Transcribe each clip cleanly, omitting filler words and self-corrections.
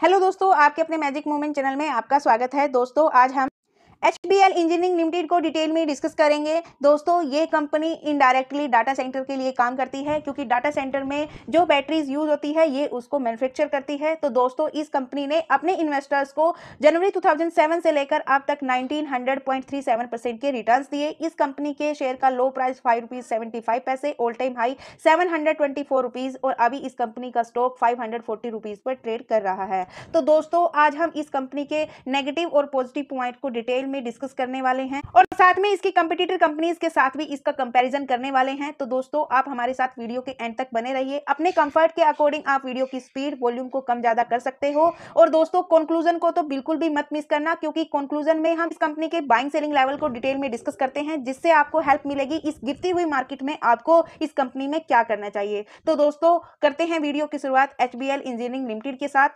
Hello दोस्तों, आपके अपने मैजिक मोमेंट चैनल में आपका स्वागत है। दोस्तों आज हम HBL इंजीनियरिंग लिमिटेड को डिटेल में डिस्कस करेंगे। दोस्तों ये कंपनी इनडायरेक्टली डाटा सेंटर के लिए काम करती है, क्योंकि डाटा सेंटर में जो बैटरीज यूज होती है ये उसको मैन्युफैक्चर करती है। तो दोस्तों इस कंपनी ने अपने इन्वेस्टर्स को जनवरी 2007 से लेकर अब तक 1900.37% के रिटर्न्स दिए। इस कंपनी के शेयर का लो प्राइस ₹5.75, ऑल टाइम हाई ₹724 और अभी इस कंपनी का स्टॉक ₹540 पर ट्रेड कर रहा है। तो दोस्तों आज हम इस कंपनी के नेगेटिव और पॉजिटिव पॉइंट को डिटेल में डिस्कस करने वाले हैं और साथ में इसकी कंपटीटर कंपनीज के साथ भी इसका कंपैरिजन करने वाले हैं। तो दोस्तों आप हमारे साथ वीडियो के एंड तक बने रहिए। अपने कंफर्ट के अकॉर्डिंग आप वीडियो की स्पीड वॉल्यूम को कम ज्यादा कर सकते हो। और दोस्तों कंक्लूजन को तो बिल्कुल भी मत मिस करना, क्योंकि कंक्लूजन में हम इस कंपनी के बाइंग सेलिंग लेवल को डिटेल में डिस्कस करते हैं, जिससे आपको हेल्प मिलेगी इस गिरती हुई मार्केट में आपको इस कंपनी में क्या करना चाहिए। तो दोस्तों करते हैं वीडियो की शुरुआत HBL इंजीनियरिंग लिमिटेड के साथ।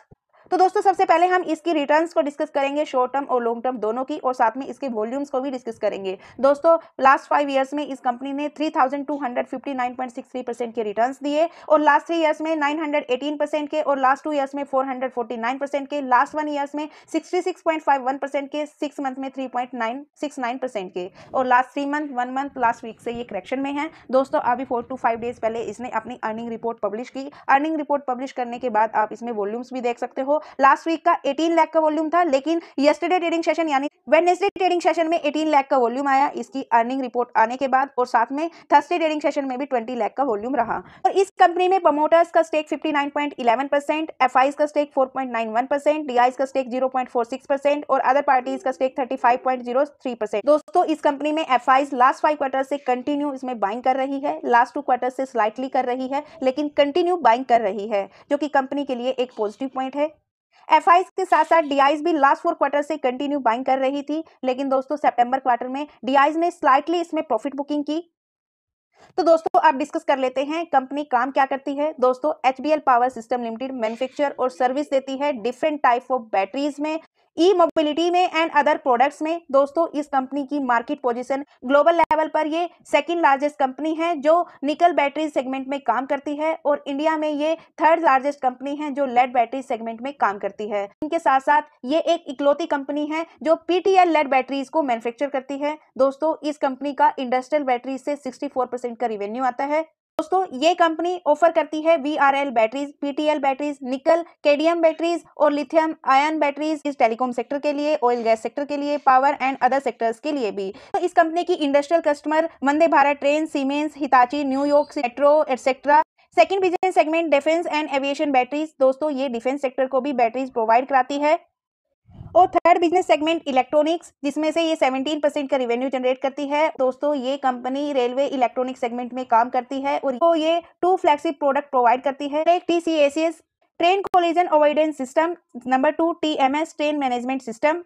तो दोस्तों सबसे पहले हम इसकी रिटर्न्स को डिस्कस करेंगे, शॉर्ट टर्म और लॉन्ग टर्म दोनों की, और साथ में इसके वॉल्यूम्स को भी डिस्कस करेंगे। दोस्तों लास्ट 5 इयर्स में इस कंपनी ने 3259.63% के रिटर्न्स दिए, और लास्ट 3 इयर्स में 918% के, और लास्ट 2 इयर्स में 449% के, लास्ट 1 इयर्स में 66.51% के, 6 मंथ में 3.969% के, और last 3 month 1 month last week से ये करेक्शन में है। दोस्तों अभी 4 to 5 डेज पहले इसने अपनी अर्निंग रिपोर्ट पब्लिश की। अर्निंग रिपोर्ट पब्लिश करने के बाद आप इसमें वॉल्यूम्स भी देख सकते हो। लास्ट वीक का 18 लाख का वॉल्यूम था, लेकिन यस्टरडे ट्रेडिंग सेशन यानी वेडनेसडे ट्रेडिंग सेशन में 18 लाख का वॉल्यूम आया इसकी अर्निंग रिपोर्ट आने के बाद, और साथ में थर्सडे ट्रेडिंग सेशन में भी 20 लाख का वॉल्यूम रहा। और इस कंपनी में प्रमोटर्स का स्टेक 59.11%, एफआईज का स्टेक 4.91%, डीआईज का स्टेक 0.46% और अदर पार्टीज का स्टेक 35.03%। दोस्तों इस कंपनी में एफआईज लास्ट 5 क्वार्टर से कंटिन्यू इसमें बाइंग कर रही है, लास्ट 2 क्वार्टर से स्लाइटली कर रही है, लेकिन कंटिन्यू बाइंग कर रही है, जो कि कंपनी के लिए एक पॉजिटिव पॉइंट है। एफआईज के साथ साथ डीआईज भी लास्ट 4 क्वार्टर से कंटिन्यू बाइंग कर रही थी, लेकिन दोस्तों सितंबर क्वार्टर में डीआईज ने स्लाइटली इसमें प्रॉफिट बुकिंग की। तो दोस्तों आप डिस्कस कर लेते हैं कंपनी काम क्या करती है। दोस्तों HBL power system limited manufacture और सर्विस देती है डिफरेंट टाइप ऑफ बैटरीज में, ई मोबिलिटी में एंड अदर प्रोडक्ट्स में। दोस्तों इस कंपनी की मार्केट पोजीशन ग्लोबल लेवल पर ये सेकंड लार्जेस्ट कंपनी है जो निकल बैटरी सेगमेंट में काम करती है, और इंडिया में ये थर्ड लार्जेस्ट कंपनी है जो लेड बैटरी सेगमेंट में काम करती है। इनके साथ साथ ये एक इकलौती कंपनी है जो PTL लेड बैटरीज को मैन्युफैक्चर करती है। दोस्तों इस कंपनी का इंडस्ट्रियल बैटरी से 64% का रिवेन्यू आता है। दोस्तों ये कंपनी ऑफर करती है VRL बैटरीज, PTL बैटरीज, निकल कैडमियम बैटरीज और लिथियम आयन बैटरीज इस टेलीकॉम सेक्टर के लिए, ऑयल गैस सेक्टर के लिए, पावर एंड अदर सेक्टर्स के लिए भी। तो इस कंपनी की industrial customer Vande Bharat train, siemens, Hitachi, New York metro etcetera. Second business segment defence and aviation batteries. दोस्तों ये डिफेंस सेक्टर को भी बैटरीज प्रोवाइड कराती है। और थर्ड बिजनेस सेगमेंट इलेक्ट्रॉनिक्स, जिसमें से ये 17% का रिवेन्यू जनरेट करती है। दोस्तों ये कंपनी रेलवे इलेक्ट्रॉनिक सेगमेंट में काम करती है, और तो ये 2 फ्लैगशिप प्रोडक्ट प्रोवाइड करती है। एक TCACS train collision avoidance system, number 2 TMS train management system.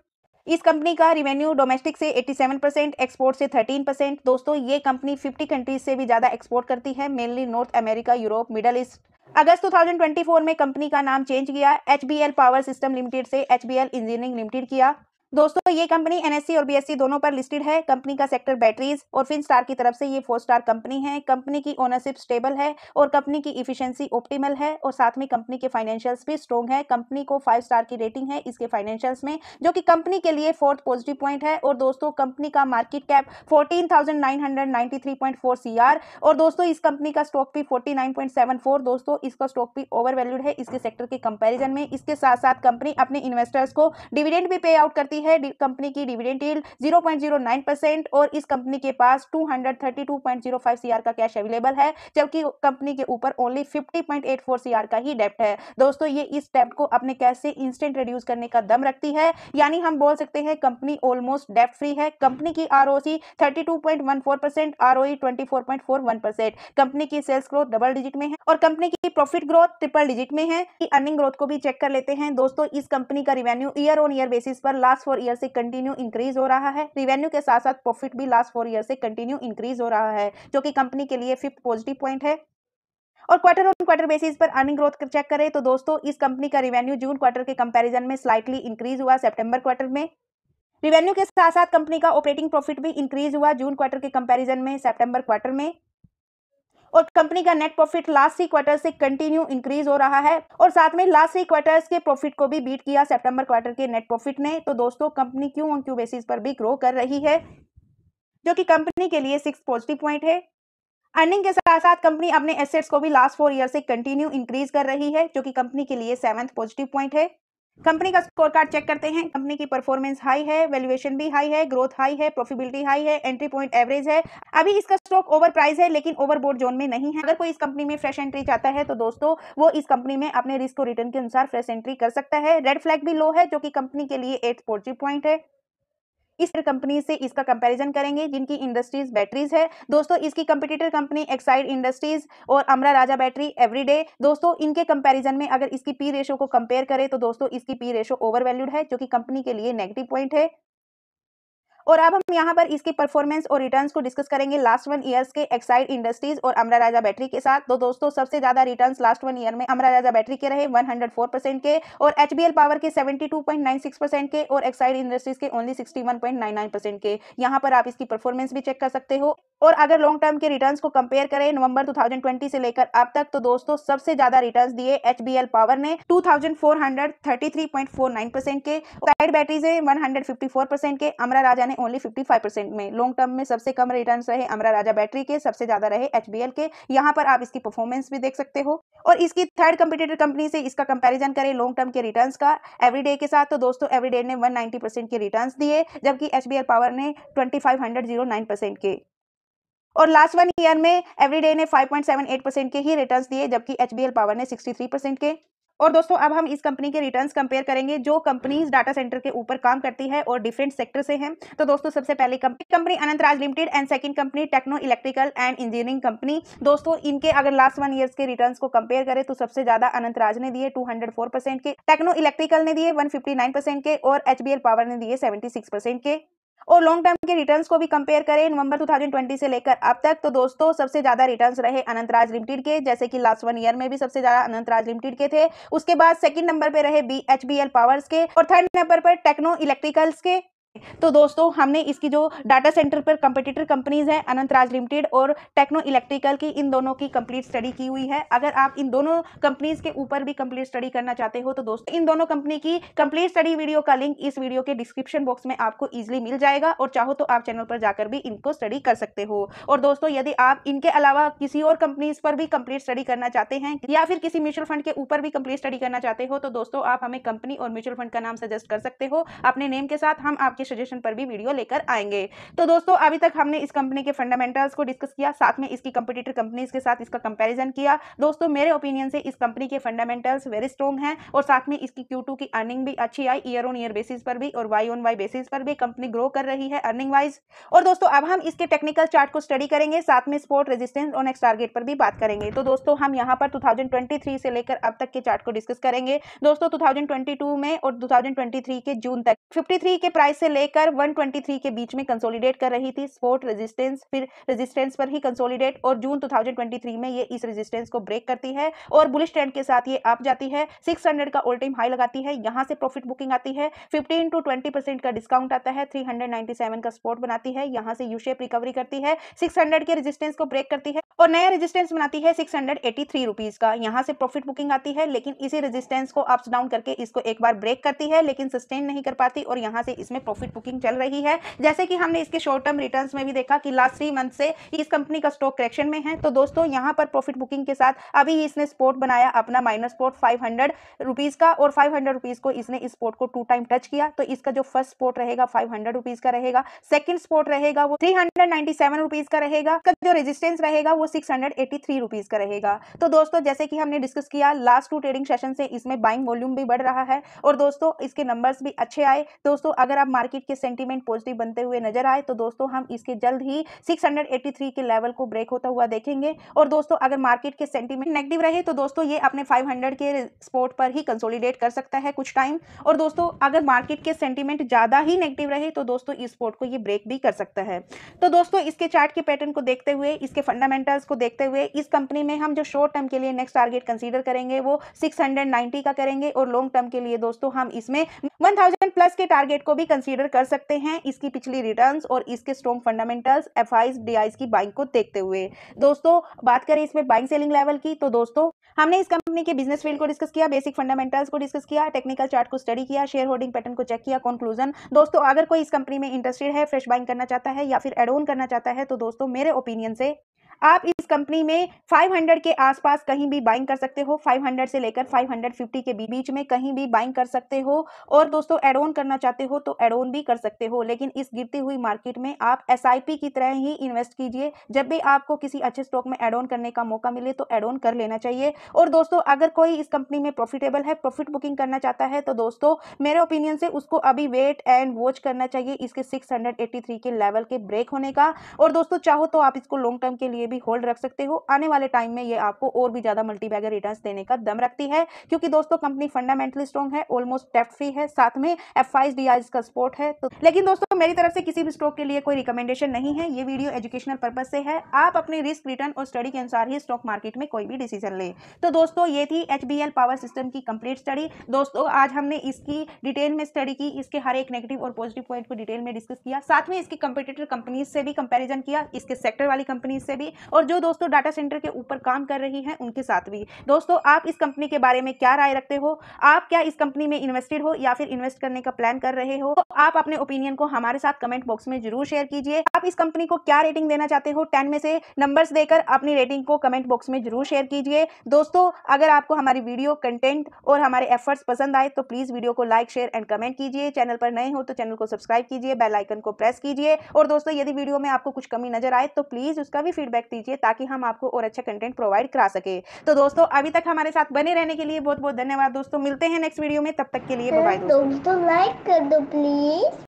इस कंपनी का रिवेन्यू डोमेस्टिक से 87%, एक्सपोर्ट से 13%। दोस्तों ये कंपनी 50 कंट्रीज से भी ज्यादा एक्सपोर्ट करती है, mainly North America, Europe, Middle East. अगस्त 2024 में कंपनी का नाम चेंज किया, HBL पावर सिस्टम लिमिटेड से HBL इंजीनियरिंग लिमिटेड किया। दोस्तों ये कंपनी NSE और BSE दोनों पर लिस्टेड है। कंपनी का सेक्टर बैटरीज, और फिनस्टार की तरफ से ये 4 स्टार कंपनी है। कंपनी की ओनरशिप स्टेबल है और कंपनी की इफिशिएंसी ऑप्टिमल है, और साथ में कंपनी के फाइनेंशियल्स भी स्ट्रॉन्ग है। कंपनी को 5 स्टार की रेटिंग है इसके फाइनेंशियल्स में, जो कि कंपनी के लिए 4th पॉजिटिव पॉइंट है। और दोस्तों कंपनी का मार्केट कैप 14,993.4 CR, और दोस्तों इस कंपनी का स्टॉक भी 49.74। दोस्तों इसका स्टॉक भी ओवर वैल्यूड है इसके सेक्टर के कंपेरिजन में। इसके साथ साथ कंपनी अपने इन्वेस्टर्स को डिविडेंड भी पे आउट करती है। कंपनी की डिविडेंड यील्ड 0.09%, और इस कंपनी के पास 232.05 CR का कैश अवेलेबल है, जबकि कंपनी के ऊपर ओनली 50.84 CR का ही डेप्ट है। दोस्तों ये इस डेप्ट को अपने कैश से इंस्टेंट रिड्यूस करने का दम रखती है, यानी हम बोल सकते हैं कंपनी ऑलमोस्ट डेप्ट फ्री है। कंपनी की ROC 32.14%, ROE 24.41%। कंपनी की सेल्स ग्रोथ डबल डिजिट में है, और कंपनी की प्रॉफिट ग्रोथ ट्रिपल डिजिट में है। अर्निंग ग्रोथ को भी चेक कर लेते हैं। दोस्तों इस कंपनी का revenue year on year basis पर लास्ट 4 ईयर से कंटिन्यू इंक्रीज हो रहा है। रिवेन्यू के साथ साथ प्रॉफिट भी लास्ट 4 ईयर से कंटिन्यू इंक्रीज हो रहा है, जो कि कंपनी के लिए 5th पॉजिटिव पॉइंट है। और क्वार्टर ऑन क्वार्टर बेसिस पर अर्निंग ग्रोथ चेक करें तो दोस्तों इस कंपनी का रिवेन्यू जून क्वार्टर के कंपैरिजन में स्लाइटली इंक्रीज हुआ सितंबर क्वार्टर में। रिवेन्यू के साथ साथ कंपनी का ऑपरेटिंग प्रॉफिट भी इंक्रीज हुआ जून क्वार्टर के कंपैरिजन में सितंबर क्वार्टर में। और कंपनी का नेट प्रॉफिट लास्ट 3 क्वार्टर से कंटिन्यू इंक्रीज हो रहा है और साथ में लास्ट 3 क्वार्टर्स के प्रॉफिट को भी बीट किया सितंबर क्वार्टर के नेट प्रॉफिट ने। तो दोस्तों company Q on Q basis पर भी ग्रो कर रही है, जो कि कंपनी के लिए 6 पॉजिटिव पॉइंट है। अर्निंग के साथ साथ कंपनी अपने एसेट्स को भी लास्ट 4 ईयर से कंटिन्यू इंक्रीज कर रही है, जो कि कंपनी के लिए 7th पॉजिटिव पॉइंट है। कंपनी का स्कोर कार्ड चेक करते हैं। कंपनी की परफॉर्मेंस हाई है, वैल्यूएशन भी हाई है, ग्रोथ हाई है, प्रॉफिटेबिलिटी हाई है, एंट्री पॉइंट एवरेज है। अभी इसका स्टॉक ओवर प्राइस है लेकिन ओवरबोट जोन में नहीं है। अगर कोई इस कंपनी में फ्रेश एंट्री चाहता है तो दोस्तों वो इस कंपनी में अपने रिस्क और रिटर्न के अनुसार फ्रेश एंट्री कर सकता है। रेड फ्लैग भी लो है, जो कि कंपनी के लिए 8th पॉजिटिव पॉइंट है। इस कंपनी से इसका कंपैरिजन करेंगे जिनकी इंडस्ट्रीज बैटरीज है। दोस्तों इसकी कंपटीटर कंपनी एक्साइड इंडस्ट्रीज और अमरा राजा बैटरी एवरीडे, दोस्तों इनके कंपैरिजन में अगर इसकी पी रेशो को कंपेयर करें तो दोस्तों इसकी पी रेशो ओवर वैल्यूड है, जो कि कंपनी के लिए नेगेटिव पॉइंट है। और अब हम यहाँ पर इसकी परफॉर्मेंस और रिटर्न्स को डिस्कस करेंगे लास्ट 1 ईयर्स के एक्साइड इंडस्ट्रीज और अमरा राजा बैटरी के साथ। तो दोस्तों सबसे ज्यादा रिटर्न्स लास्ट 1 ईयर में अमरा राजा बैटरी के रहे 104% के, और एचबीएल पावर के 72.96% के, और एक्साइड इंडस्ट्रीज के ओनली 61.99% के। यहाँ पर आप इसकी परफॉर्मेंस भी चेक कर सकते हो। और अगर लॉन्ग टर्म के रिटर्न्स को कंपेयर करें नवंबर 2020 से लेकर अब तक, तो दोस्तों सबसे ज्यादा रिटर्न्स दिए एचबीएल पावर ने 2433.49% के, एक्साइड बैटरीज ने 154% के, अमरा राजा ने ओनली 55% में। लॉन्ग टर्म में सबसे कम रिटर्न्स रहे अमरा राजा बैटरी के, सबसे ज्यादा रहे एचबीएल के। यहाँ पर आप इसकी परफॉर्मेंस भी देख सकते हो। और इसकी थर्ड कंपटीटर कंपनी से इसका कंपैरिजन करें लॉन्ग टर्म के रिटर्न्स का एवरीडे के साथ, तो दोस्तों एवरीडे ने 190% के रिटर्न्स दिए, जबकि एचबीएल पावर ने 2509% के। और लास्ट 1 ईयर में एवरीडे ने 5.78% के ही रिटर्न्स दिए, जबकि एचबीएल पावर ने 63% के। और दोस्तों अब हम इस कंपनी के रिटर्न्स कंपेयर करेंगे जो कंपनीज डाटा सेंटर के ऊपर काम करती है और डिफरेंट सेक्टर से हैं। तो दोस्तों सबसे पहले company Anantraj limited and second company techno electrical and engineering company. दोस्तों इनके अगर लास्ट 1 ईयर्स के रिटर्न्स को कंपेयर करें तो सबसे ज्यादा अनंतराज ने दिए 204% के, टेक्नो इलेक्ट्रिकल ने दिए 159% के, और एचबीएल पावर ने दिए 76% के। और लॉन्ग टर्म के रिटर्न्स को भी कंपेयर करें नवंबर 2020 से लेकर अब तक, तो दोस्तों सबसे ज्यादा रिटर्न्स रहे अनंतराज लिमिटेड के, जैसे कि लास्ट 1 ईयर में भी सबसे ज्यादा अनंतराज लिमिटेड के थे। उसके बाद सेकंड नंबर पे रहे एचबीएल पावर्स के, और थर्ड नंबर पर टेक्नो इलेक्ट्रिकल्स के। तो दोस्तों हमने इसकी जो डाटा सेंटर पर कंपटीटर कंपनीज हैं अनंतराज लिमिटेड और टेक्नो इलेक्ट्रिकल की, इन दोनों की कंप्लीट स्टडी की हुई है। अगर आप इन दोनों कंपनीज के ऊपर भी कंप्लीट स्टडी करना चाहते हो तो दोस्तों इन दोनों कंपनी की कंप्लीट स्टडी वीडियो का लिंक इस वीडियो के डिस्क्रिप्शन बॉक्स में आपको इजिली मिल जाएगा, और चाहो तो आप चैनल पर जाकर भी इनको स्टडी कर सकते हो। और दोस्तों यदि आप इनके अलावा किसी और कंपनीज पर भी कंप्लीट स्टडी करना चाहते हैं या फिर किसी म्यूचुअल फंड के ऊपर भी कंप्लीट स्टडी करना चाहते हो तो दोस्तों आप हमें कंपनी और म्यूचुअल फंड का नाम सजेस्ट कर सकते हो अपने नेम के साथ, हम आपके सजेशन पर भी वीडियो लेकर आएंगे। तो दोस्तों अभी तक हमने इस कंपनी के फंडामेंटल्स को डिस्कस किया, साथ में इसकी कंपटीटर कंपनीज के साथ इसका कंपैरिजन किया। दोस्तों मेरे ओपिनियन से इस कंपनी के फंडामेंटल्स वेरी स्ट्रॉन्ग हैं, और साथ में इसकी Q2 की अर्निंग भी अच्छी आई, ईयर ऑन ईयर बेसिस पर भी और वाई ऑन वाई बेसिस पर भी कंपनी ग्रो कर रही है अर्निंग वाइज। और दोस्तों अब हम इसके टेक्निकल चार्ट को स्टडी करेंगे, साथ में सपोर्ट रेजिस्टेंस और नेक्स्ट टारगेट पर भी बात करेंगे। तो दोस्तों हम यहाँ पर 2023 से लेकर अब तक के चार्ट को डिस्कस करेंगे। दोस्तों 2022 में और 2023 के जून तक 53 के प्राइस से लेकर 123 के बीच में कंसोलिडेट कर रही थी, सपोर्ट रेजिस्टेंस फिर रेजिस्टेंस पर ही कंसोलिडेट, और जून 2023 में ये इस रेजिस्टेंस को ब्रेक करती है और बुलिश ट्रेंड के साथ ये अप जाती है, 600 का ऑल टाइम हाई लगाती है, यहां से प्रॉफिट बुकिंग आती है, 15 to 20% का डिस्काउंट आता है, 397 का सपोर्ट बनाती है, यहां से यू शेप रिकवरी करती है, 600 के रेजिस्टेंस को ब्रेक करती है और नया रेजिस्टेंस बनाती है 683 रुपीज का, यहां से प्रॉफिट बुकिंग आती है, लेकिन इसी रेजिस्टेंस को अप्स डाउन करके इसको एक बार ब्रेक करती है लेकिन सस्टेन नहीं कर पाती, और यहां से इसमें प्रॉफिट बुकिंग चल रही है। जैसे कि हमने इसके शॉर्ट टर्म रिटर्न्स में भी देखा कि लास्ट 3 मंथ से इस कंपनी का स्टॉक करेक्शन में है। तो दोस्तों यहां पर प्रॉफिट बुकिंग के साथ अभी इसने सपोर्ट बनाया अपना माइनस सपोर्ट 500 रुपीज का, और 500 रुपीज को इसने इस सपोर्ट को 2 टाइम टच किया। तो इसका जो फर्स्ट सपोर्ट रहेगा 500 रुपीज का रहेगा, सेकंड सपोर्ट रहेगा वो 397 रुपीज का रहेगा, जो रेजिस्टेंस रहेगा वो 683 रुपीज का रहेगा। तो दोस्तों जैसे कि हमने डिस्कस किया लास्ट 2 ट्रेडिंग सेशन से इसमें बाइंग वॉल्यूम भी बढ़ रहा है, और दोस्तों इसके नंबर्स भी अच्छे आए। दोस्तों अगर आप मार्केट के सेंटीमेंट पॉजिटिव बनते हुए नजर आए तो दोस्तों हम इसके जल्द ही 683 के लेवल को ब्रेक होता हुआ देखेंगे। और दोस्तों अगर मार्केट के सेंटीमेंट नेगेटिव रहे तो दोस्तों ये अपने 500 के सपोर्ट पर ही कंसोलिडेट कर सकता है कुछ टाइम, और दोस्तों अगर मार्केट के सेंटीमेंट ज्यादा ही नेगेटिव रहे तो दोस्तों इस सपोर्ट को ये ब्रेक भी कर सकता है। तो दोस्तों इसके चार्ट के पैटर्न को देखते हुए, इसके फंडामेंटल्स को देखते हुए, इस कंपनी में हम जो शॉर्ट टर्म के लिए नेक्स्ट टारगेट कंसीडर करेंगे वो 690 का करेंगे, और लॉन्ग टर्म के लिए दोस्तों हम इसमें 1000 प्लस के टारगेट को भी कंसीडर कंसीडर कर सकते हैं इसकी पिछली रिटर्न्स और इसके स्ट्रॉन्ग फंडामेंटल्स, एफआईज, डीआईज की बाइंग को देखते हुए। दोस्तों बात करें इसमें बाइंग सेलिंग लेवल की, तो दोस्तों हमने इस कंपनी के बिजनेस फील्ड को डिस्कस किया, बेसिक फंडामेंटल्स को डिस्कस किया, टेक्निकल चार्ट को स्टडी किया, शेयर होल्डिंग पैटर्न को चेक किया। कंक्लूजन दोस्तों, अगर कोई इस कंपनी में इंटरेस्टेड है, फ्रेश बाइंग करना चाहता है या फिर एड ऑन करना चाहता है, तो दोस्तों मेरे ओपिनियन से आप इस कंपनी में 500 के आसपास कहीं भी बाइंग कर सकते हो। 500 से लेकर 550 के बीच में कहीं भी बाइंग कर सकते हो। और दोस्तों एड ऑन करना चाहते हो तो एड ऑन भी कर सकते हो, लेकिन इस गिरती हुई मार्केट में आप एसआईपी की तरह ही इन्वेस्ट कीजिए। जब भी आपको किसी अच्छे स्टॉक में एड ऑन करने का मौका मिले तो एड ऑन कर लेना चाहिए। और दोस्तों अगर कोई इस कंपनी में प्रॉफिटेबल है, प्रॉफिट बुकिंग करना चाहता है, तो दोस्तों मेरे ओपिनियन से उसको अभी वेट एंड वॉच करना चाहिए इसके 683 के लेवल के ब्रेक होने का। और दोस्तों चाहो तो आप इसको लॉन्ग टर्म के लिए भी होल्ड रख सकते हो। आने वाले टाइम में ये आपको और भी ज्यादा मल्टीबैगर रिटर्न्स देने का दम रखती है, क्योंकि दोस्तों कंपनी फंडामेंटली स्ट्रॉन्ग है, ऑलमोस्ट डेब्ट फ्री है, साथ में एफआईज डीआईज का सपोर्ट है। तो लेकिन दोस्तों मेरी तरफ से किसी भी स्टॉक के लिए कोई रिकमेंडेशन नहीं है, ये वीडियो एजुकेशनल पर्पज से है। आप अपने रिस्क, रिटर्न और स्टडी के अनुसार ही स्टॉक मार्केट में कोई भी डिसीजन ले। तो दोस्तों ये थी एचबीएल पावर सिस्टम की कंप्लीट स्टडी। दोस्तों आज हमने इसकी डिटेल में स्टडी की, इसके हर एक नेगेटिव और पॉजिटिव पॉइंट को डिटेल में डिस्कस किया, साथ में इसकी कंपटीटर कंपनीज से भी कंपैरिजन किया, इसके सेक्टर वाली कंपनीज से भी, और जो दोस्तों डाटा सेंटर के ऊपर काम कर रही हैं उनके साथ भी। दोस्तों आप इस कंपनी के बारे में क्या राय रखते हो? आप क्या इस कंपनी में इन्वेस्टेड हो या फिर इन्वेस्ट करने का प्लान कर रहे हो? तो आप अपने ओपिनियन को हमारे साथ कमेंट बॉक्स में जरूर शेयर कीजिए। आप इस कंपनी को क्या रेटिंग देना चाहते हो? 10 में से नंबर्स देकर अपनी रेटिंग को कमेंट बॉक्स में जरूर शेयर कीजिए। दोस्तों अगर आपको हमारी वीडियो कंटेंट और हमारे एफर्ट्स पसंद आए तो प्लीज वीडियो को लाइक, शेयर एंड कमेंट कीजिए। चैनल पर नए हो तो चैनल को सब्सक्राइब कीजिए, बेल आइकन को प्रेस कीजिए। और दोस्तों यदि वीडियो में आपको कुछ कमी नजर आए तो प्लीज उसका भी फीडबैक दीजिए, ताकि हम आपको और अच्छा कंटेंट प्रोवाइड करा सके। तो दोस्तों अभी तक हमारे साथ बने रहने के लिए बहुत बहुत धन्यवाद। दोस्तों मिलते हैं नेक्स्ट वीडियो में, तब तक के लिए बाय बाय। दोस्तों लाइक कर दो प्लीज।